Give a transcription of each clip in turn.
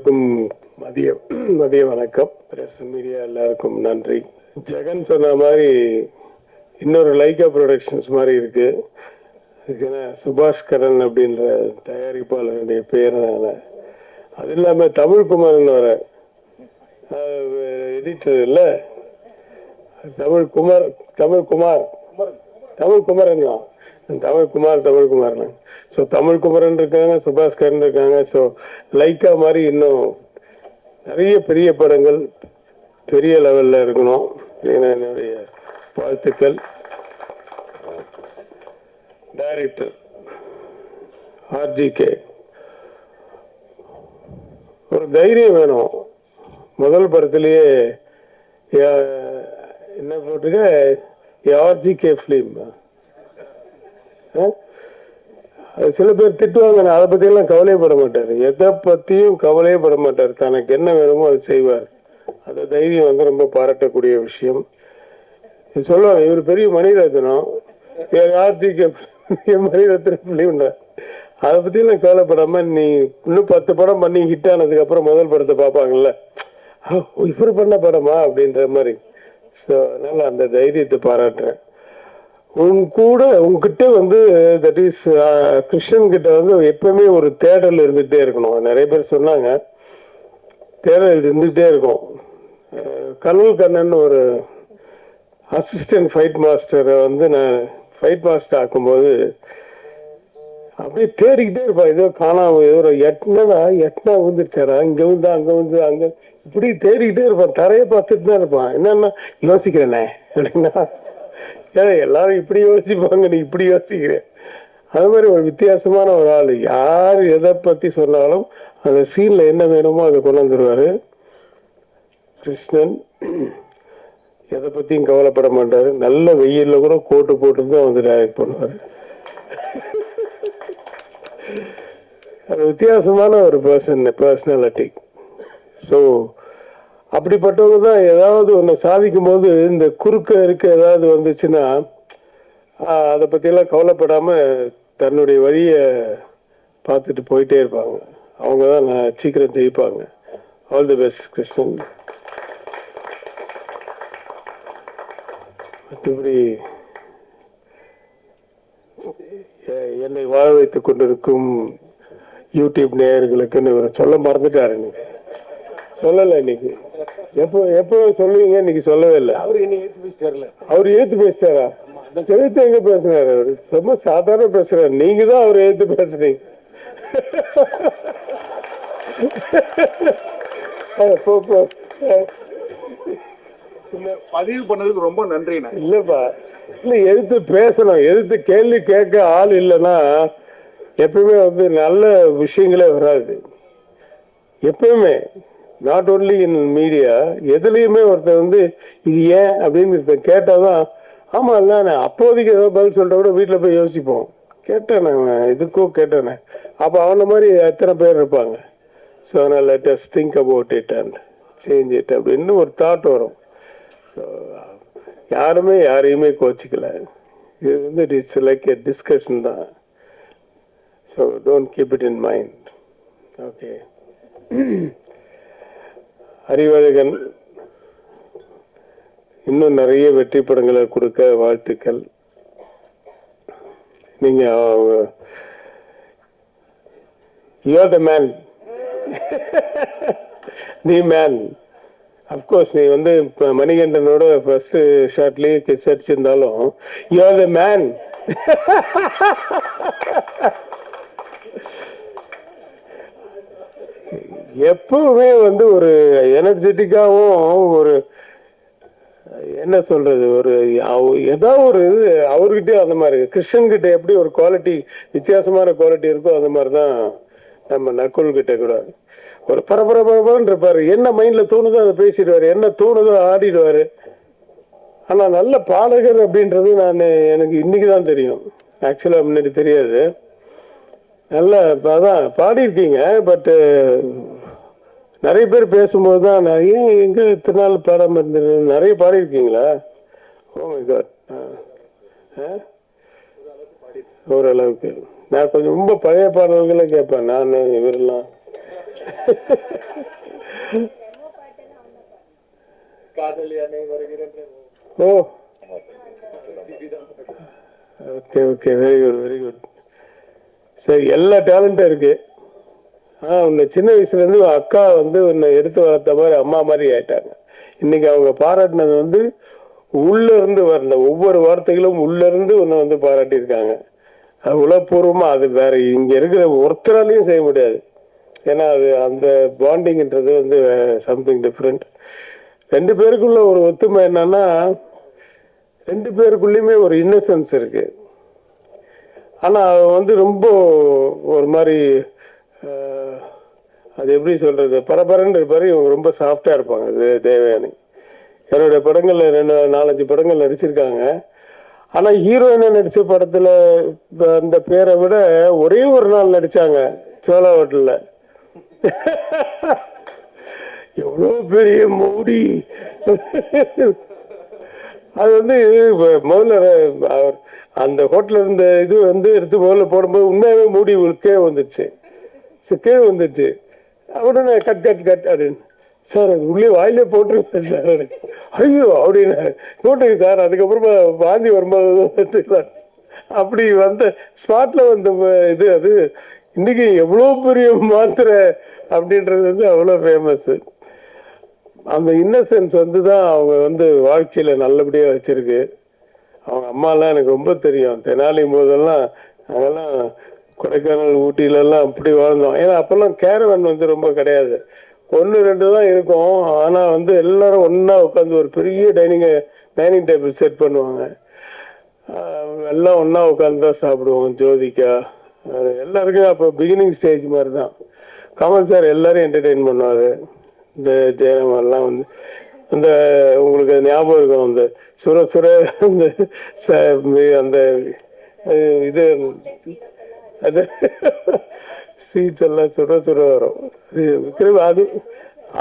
எல்லோருக்கும் மதிய வணக்கம். பிரஸ் மீடியா எல்லாருக்கும் நன்றி. ஜெகன் சொன்ன மாதிரி இன்னொரு லைகா ப்ரொடக்ஷன்ஸ் மாதிரி இருக்கு. சுபாஷ் கரன் அப்படின்ற தயாரிப்பாளருடைய பேர்னால, அது இல்லாம தமிழ்குமார்னு வர எடிட்டர் இல்ல, தமிழ்குமார். ஸோ தமிழ்குமரன் இருக்காங்க, சுபாஷ் கரன் இருக்காங்க. ஸோ லைக்கா மாதிரி இன்னும் நிறைய பெரிய படங்கள் பெரிய லெவல்ல இருக்கணும். என்னுடைய வாழ்த்துக்கள். டைரக்டர் RGK, ஒரு தைரியம் வேணும். முதல் படத்திலேயே என்ன போட்டுக்க, RGK ஃபிலிம். சில பேர் திட்டுவாங்க, அதை பத்தி எல்லாம் கவலைப்பட மாட்டாரு. எதை பத்தியும் கவலையப்பட மாட்டார். தனக்கு என்ன வேணுமோ அது செய்வார். அந்த தைரியம் வந்து ரொம்ப பாராட்டக்கூடிய விஷயம். சொல்லுவாங்க, இவர் பெரிய மணிரத்னம், RGK மணிரத்னம் ஃபிலிம். அதை பத்தி எல்லாம் கவலைப்படாம நீ இன்னும் 10 படம் பண்ணி ஹிட் ஆனதுக்கு அப்புறம் முதல் படத்தை பார்ப்பாங்கல்ல, இவர் பண்ண படமா அப்படின்ற மாதிரி. ஸோ அதனால அந்த தைரியத்தை பாராட்டுறேன். உங்ககிட்ட வந்து தட் இஸ் கிருஷ்ணன் கிட்ட வந்து எப்பவுமே ஒரு தேடல் இருந்துகிட்டே இருக்கணும். நிறைய பேர் சொன்னாங்க, தேடல் இருந்துகிட்டே இருக்கும். கனல் கண்ணன் ஒரு அசிஸ்டன்ட் ஃபைட் மாஸ்டரை வந்து நான் ஃபைட் மாஸ்டர் ஆக்கும்போது அப்படியே தேடிக்கிட்டே இருப்பான். ஏதோ காணாம, ஏதோ எட்டனா வந்துருச்சாரா, இங்க வந்து அங்க இப்படி தேடிக்கிட்டே இருப்பான். தரையை பார்த்துட்டு தான் இருப்பான். என்னன்னா யோசிக்கிறேனே அப்படின்னா, எல்லாரும் இப்படி யோசிப்பாங்க, நீ இப்படி யோசிக்கிறேன். அது மாதிரி ஒரு வித்தியாசமான ஒரு ஆள். யார் எதை பத்தி சொன்னாலும் அந்த சீன்ல என்ன வேணுமோ அதை கொண்டு வந்துருவாரு கிருஷ்ணன். எதை பத்தியும் கவலைப்பட மாட்டாரு. நல்ல வெயில்ல கூட கோட்டு போட்டு தான் வந்து டைரக்ட் பண்ணுவாரு. அது வித்தியாசமான ஒரு பர்சனாலிட்டி. ஸோ அப்படிப்பட்டவங்க தான் ஏதாவது ஒன்று சாதிக்கும் போது இந்த இருக்க ஏதாவது வந்துச்சுன்னா அதை பற்றியெல்லாம் கவலைப்படாம தன்னுடைய வழியை பார்த்துட்டு போயிட்டே இருப்பாங்க. அவங்க தான் நான் சீக்கிரம் ஜெயிப்பாங்க. All the best Krishnan. மற்றபடி என்னை வாழ வைத்துக் கொண்டிருக்கும் யூடியூப் நேயர்களுக்குன்னு இவர் சொல்ல மறந்துட்டாரு. இன்னைக்கு சொல்லல. இன்னைக்கு எப்போ சொல்லுவீங்க, இன்னைக்கு சொல்லவே இல்லை. அவரு ஏத்து பேசிட்டாரா? எழுத்து எங்க பேசுறாரு? அவரு ரொம்ப சாதாரண பேசுறாரு. நீங்க தான் அவரு ஏத்து பேசுறீங்க. பதிவு பண்ணதுக்கு ரொம்ப நன்றி. இல்லப்பா, இல்ல எழுத்து பேசணும். எழுத்து கேள்வி கேட்க ஆள் இல்லைன்னா எப்பவுமே வந்து நல்ல விஷயங்களே வராது. எப்பவுமே நாட் ஓன்லி இன் மீடியா, எதுலையுமே ஒருத்தர் வந்து இது ஏன் அப்படின்னு கேட்டாதான், ஆமா இல்ல அப்போதைக்கு ஏதோ பதில் சொல்ற கூட வீட்டுல போய் யோசிப்போம். கேட்டேன் இதுக்கும் கேட்டேனே, அப்ப அவன மாதிரி எத்தனை பேர் இருப்பாங்க. So let us think about it and change it அப்படின்னு ஒரு தாட் வரும். ஸோ யாருமே யாரையுமே கோச்சிக்கல. இது வந்து இட்ஸ் லைக் எ டிஸ்கஷன் தான். So don't keep it in mind. Okay. Arivazhagan இன்னும் நிறைய வெற்றி படங்களை கொடுக்க வாழ்த்துக்கள். நீங்க யூ ஆர் த மேன். நீ மேன். அப்கோர்ஸ் நீ வந்து மணிகண்டனோட ஃபர்ஸ்ட் ஷாட்லயே கிஸ் அடிச்சிருந்தாலும் யூ ஆர் த மேன். எப்பவுமே வந்து ஒரு எனர்ஜெட்டிக்காவும் ஒரு என்ன சொல்றது, ஒரு ஏதாவது ஒரு அவர்கிட்ட அந்த மாதிரி கிருஷ்ணன் கிட்ட எப்படி ஒரு குவாலிட்டி, வித்தியாசமான குவாலிட்டி இருக்கோ அந்த மாதிரிதான் நம்ம நக்குல் கிட்ட கூட ஒரு பரபரன்னு இருப்பாரு. என்ன மைண்ட்ல தோணுதோ அதை பேசிடுவாரு, என்ன தோணுதோ ஆடிடுவாரு. ஆனா நல்ல பாடகர் அப்படின்றது எனக்கு இன்னைக்குதான் தெரியும். ஆக்சுவலா முன்னாடி தெரியாது. நல்லா அதான் பாடியிருக்கீங்க. பட் நிறைய பேர் பேசும்போது தான் ஏன் எங்க இத்தனை நாள் பாடாம இருந்தது, நிறைய பாடியிருக்கீங்களா? Oh my God. ஓரளவுக்கு நான் கொஞ்சம் ரொம்ப பழைய பாடல்களை கேட்பேன். நான் இவரெல்லாம் oh okay okay, very good very good. சரி, எல்லா டேலண்டும் இருக்கு. உன்னை சின்ன வயசுல இருந்து அக்கா வந்து உன்னை எடுத்து வளர்த்த மாதிரி அம்மா மாதிரி ஆயிட்டாங்க. இன்னைக்கு அவங்க பாராட்டினது வந்து உள்ள இருந்து வரல, ஒவ்வொரு வார்த்தைகளும் உள்ள இருந்து உன்னை வந்து பாராட்டியிருக்காங்க. அது உளப்பூர்வமா, அது வேற இங்க இருக்கிற ஒருத்தராலையும் செய்ய முடியாது. ஏன்னா அது அந்த பாண்டிங்ன்றது வந்து சம்திங் டிஃப்ரெண்ட். ரெண்டு பேருக்குள்ள ஒரு ஒத்துமை என்னன்னா, ரெண்டு பேருக்குள்ளயுமே ஒரு இன்னசென்ஸ் இருக்கு. ஆனா வந்து ரொம்ப ஒரு மாதிரி அது எப்படி சொல்றது, பரபரன்னு இருப்பாரு. இவங்க ரொம்ப சாஃப்டா இருப்பாங்க. தேவயானி என்னுடைய படங்கள்ல 4-5 படங்கள் நடிச்சிருக்காங்க. ஆனா ஹீரோயினா நடிச்ச படத்துல அந்த பேரை விட ஒரே ஒரு நாள் நடிச்சாங்க சோழா ஹோட்டல்ல. எவ்வளவு பெரிய மூடி. அது வந்து முதல்ல அந்த ஹோட்டல் இருந்த இது வந்து எடுத்து முதல்ல போடும்போது உண்மையாவே மூடி கீழே வந்துச்சு. உடனே கட் கட் கட் அப்படின்னு, சார் அது உள்ளே வாயிலே போட்டுருக்கேன் சார். ஐயோ அப்படின்னு போட்டுங்க சார். அதுக்கப்புறமா வாந்தி வரும்போது அப்படி வந்த ஸ்பாட்ல வந்த இது அது இன்னைக்கு எவ்வளோ பெரிய மாத்திரை அப்படின்றது வந்து அவ்வளோ ஃபேமஸ். அந்த இன்னசென்ஸ் வந்து தான் அவங்க வந்து வாழ்க்கையில நல்லபடியா வச்சிருக்கு. அவங்க அம்மாலாம் எனக்கு ரொம்ப தெரியும். தெனாலி போதெல்லாம் நாங்கெல்லாம் கொடைக்கானல் ஊட்டியிலெல்லாம் அப்படி வாழ்ந்தோம். ஏன்னா அப்பெல்லாம் கேரவன் வந்து ரொம்ப கிடையாது, 1-2 தான் இருக்கும். ஆனா வந்து எல்லாரும் ஒன்னா உட்காந்து ஒரு பெரிய டைனிங் டேபிள் செட் பண்ணுவாங்க. எல்லாம் ஒன்னா உட்காந்து தான் சாப்பிடுவோம். ஜோதிகா எல்லாருக்கும் அப்போ பிகினிங் ஸ்டேஜ் மாதிரி தான். கமல் சார் எல்லாரும் என்டர்டெயின் பண்ணுவாரு. இந்த ஜெயராம் எல்லாம் வந்து அந்த உங்களுக்கு ஞாபகம் இருக்கும், அந்த சுர சுர அந்த இது அது ஸ்வீட்ஸ் எல்லாம் சுட சுட வரும். அது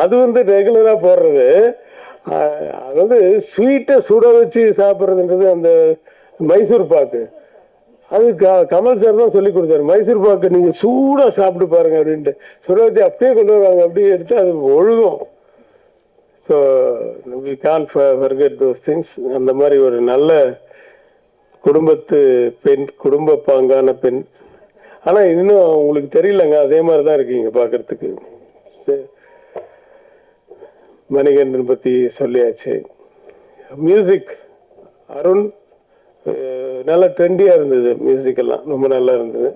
அது வந்து ரெகுலரா போடுறது. அது வந்து ஸ்வீட்டை சுட வச்சு சாப்பிட்றதுன்றது அந்த மைசூர் பாக்கு. அது கமல் சார் தான் சொல்லி கொடுத்தாரு. மைசூர் பாக்கு நீங்க சூடா சாப்பிட்டு பாருங்க அப்படின்ட்டு சுட வச்சு அப்படியே கொண்டு வருவாங்க. அப்படியே எடுத்து அது ஒழுகும். So we can't forget those things. அந்த மாதிரி ஒரு நல்ல குடும்பத்து பெண், குடும்ப பாங்கான பெண். ஆனா இன்னும் உங்களுக்கு தெரியலங்க, அதே மாதிரிதான் இருக்கீங்க பாக்குறதுக்கு. மணிகண்டன் பத்தி சொல்லியாச்சு. மியூசிக் அருண் நல்லா ட்ரெண்டியா இருந்தது. மியூசிக் எல்லாம் ரொம்ப நல்லா இருந்தது.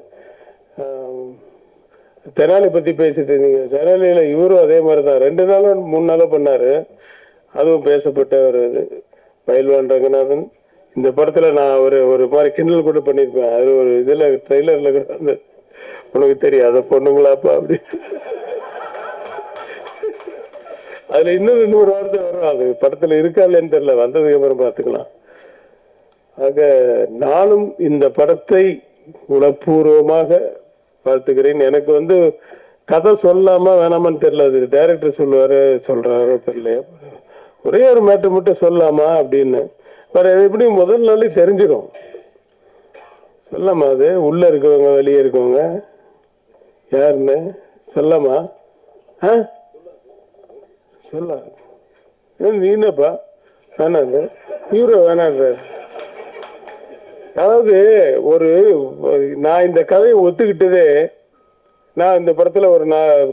தெனாலி பத்தி பேசிட்டு இருந்தீங்க. தெனாலியில இவரும் அதே மாதிரிதான் 2 நாளோ 3 நாளோ பண்ணாரு. அதுவும் பேசப்பட்ட ஒரு இது. பயில்வான் ரங்கநாதன் இந்த படத்துல நான் ஒரு மாதிரி கிண்டல் கூட பண்ணிருப்பேன். அது ஒரு இதுல ட்ரெய்லர்ல கூட அந்த உனக்கு தெரியாத பொண்ணுங்களாப்பா அப்படி அதுல இன்னொரு வார்த்தை வரும். அது படத்துல இருக்கா இல்லைன்னு தெரியல, வந்ததுக்கு அப்புறம் பாத்துக்கலாம். ஆக நானும் இந்த படத்தை உணர்வுபூர்வமாக வாழ்த்துக்கிறேன். எனக்கு வந்து கதை சொல்லாம வேணாமான்னு தெரியல, அது டைரக்டர் சொல்றாரோ தெரியல. ஒரே ஒரு மேட்டர் மட்டும் சொல்லாமா அப்படின்னு. வேற எப்படி முதல் நாளே தெரிஞ்சிடும். சொல்லாமா, அது உள்ள இருக்கவங்க வெளியே இருக்கவங்க யாருன்னு சொல்லாமா? சொல்ல நீனப்பா வேணாங்க, ஹீரோ வேணாங்க. அதாவது நான் இந்த கதையை ஒத்துக்கிட்டதே, நான் இந்த படத்துல ஒரு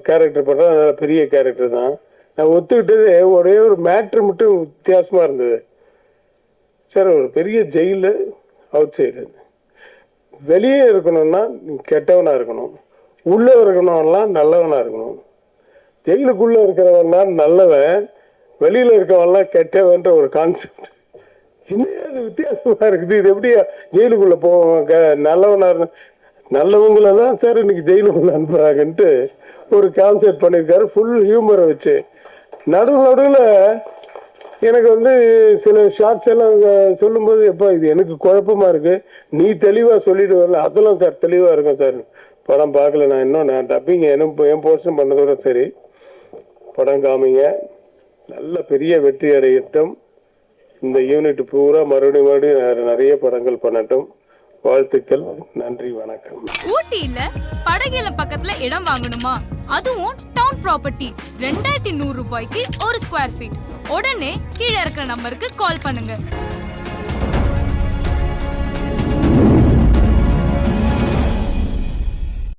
கேரக்டர் பண்றேன், பெரிய கேரக்டர் தான். நான் ஒத்துக்கிட்டதே ஒரே ஒரு மேட்ரு மட்டும் வித்தியாசமா இருந்தது. சார் ஒரு பெரிய ஜெயிலு அவுட் சைடு, வெளியே இருக்கணும்னா கெட்டவனா இருக்கணும், உள்ள இருக்கணும்லாம் நல்லவனா இருக்கணும். ஜெயிலுக்குள்ள இருக்கிறவன்லாம் நல்லவன், வெளியில இருக்கவன்லாம் கெட்டவன்ற ஒரு கான்செப்ட். இன்னும் வித்தியாசமா இருக்குது. இது எப்படி ஜெயிலுக்குள்ள போவாங்க? நல்லவனா இருந்த நல்லவங்களதான் சார் இன்னைக்கு ஜெயிலுக்குள்ள அனுப்புறாங்கன்ட்டு ஒரு கான்செப்ட் பண்ணியிருக்காரு, ஃபுல் ஹியூமரை வச்சு. நடுவில் எனக்கு வந்து சில ஷார்ட்ஸ் எல்லாம் சொல்லும்போது எப்போ இது எனக்கு குழப்பமா இருக்கு, நீ தெளிவா சொல்லிட்டு வரல. அதெல்லாம் சார் தெளிவா இருக்கும் சார். படம் பார்க்கல, நான் டப்பிங் என் போர்ஷன் பண்ணதோட சரி. படம் காமிங்க, நல்ல பெரிய வெற்றி அடையட்டும். இந்த யூனிட் பூரா மறுபடியும் நிறைய படங்கள் பண்ணட்டும். வாழ்த்துக்கள், நன்றி, வணக்கம். ஊட்டியில படகுல பக்கத்துல இடம் வாங்கணுமா? அதுவும் ப்ராப்பர்ட்டி 2100 ரூபாய்க்கு ஒரு ஸ்கொயர் ஃபீட். உடனே கீழே இருக்கிற நம்பருக்கு கால் பண்ணுங்க.